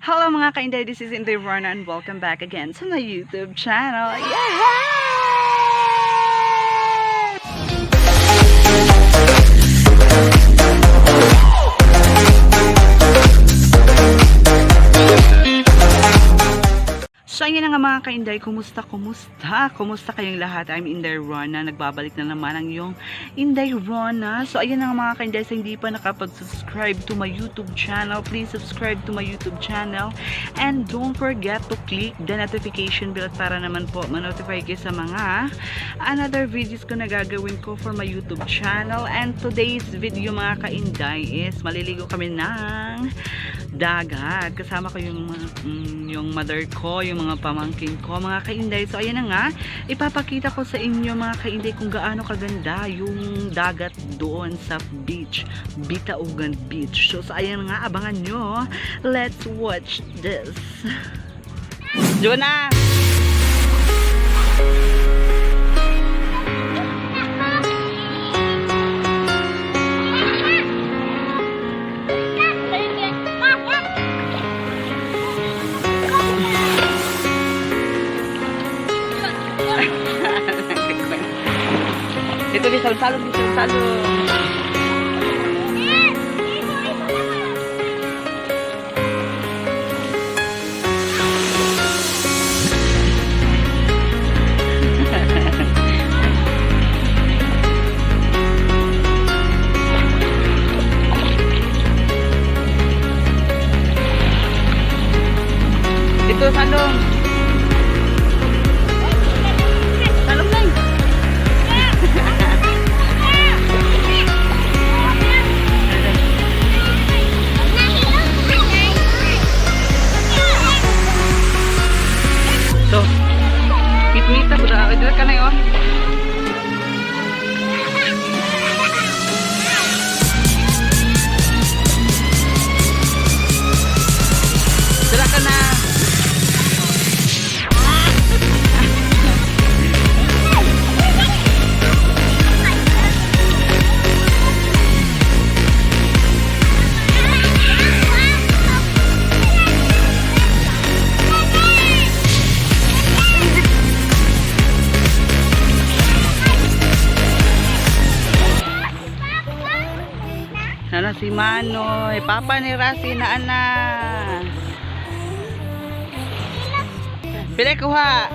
Hello mga ka-Inday, this is Inday Rona and welcome back again to my YouTube channel. Yeah! So ayun na nga mga ka-Inday, kumusta kayong lahat? I'm Inday Rona, nagbabalik na naman ang yung Inday Rona. So ayun na nga mga ka-Inday, sa hindi pa nakapag-subscribe to my YouTube channel, please subscribe to my YouTube channel and don't forget to click the notification bell para naman po ma-notify kayo sa mga another videos ko na gagawin ko for my YouTube channel. And today's video mga ka-Inday is maliligo kami ng dagat. Kasama ko yung mother ko, yung mga pamangkin ko, mga ka-Inday. So ayan na nga, ipapakita ko sa inyo mga ka-Inday kung gaano kaganda yung dagat doon sa beach, Bitaugan Beach. So ayan nga, abangan nyo. Let's watch this. Jonah! Ito salong. Ito salong. Mita ko na. Dila ka na yun. Dila ka na. Nana si Manoy, papa ni Rasi na ana. Pili kuha.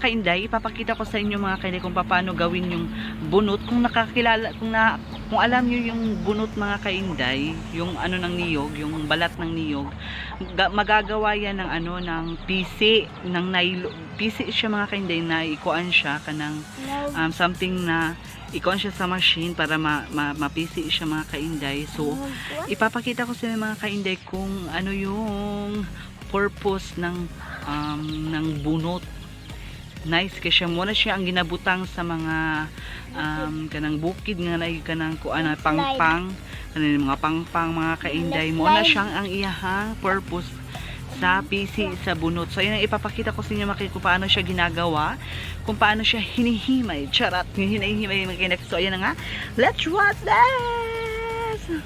Kainday, ipapakita ko sa inyo mga kainday kung paano gawin yung bunot. Kung nakakilala, kung alam niyo yung bunot mga kainday, yung ano ng niyog, yung balat ng niyog, magagawa yan ng ano ng pisi, ng nylon. Pisi siya mga kainday na ikuan siya kanang something na ikuan siya sa machine para mapisi siya mga kainday. So ipapakita ko sa inyo mga kainday kung ano yung purpose ng bunot. Nice kasi siya muna siya ang ginabutang sa mga kanang bukid nga na kanang kuan pangpang kanang mga pangpang mga kainday mo na siyang ang iyahang purpose sa PC sa bunot. So ayun ang ipapakita ko sa inyo kung paano siya ginagawa, kung paano siya hinihimay. Charat, hinihimay mga kainday. So ayun na nga, let's watch this.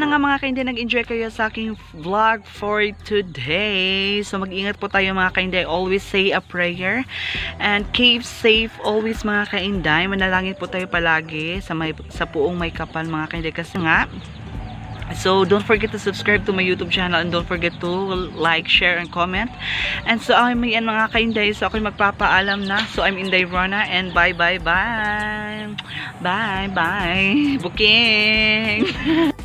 sana nga mga kainday nag-enjoy kayo sa aking vlog for today. So mag-ingat po tayo mga kainday. Always say a prayer and keep safe always mga kainday. Manalangin po tayo palagi sa puong may kapal mga kainday kasi nga. So don't forget to subscribe to my YouTube channel and don't forget to like, share, and comment. And so I'm yan mga kainday. So ako'y magpapaalam na. So I'm Inday Rona and bye. Bye. Booking.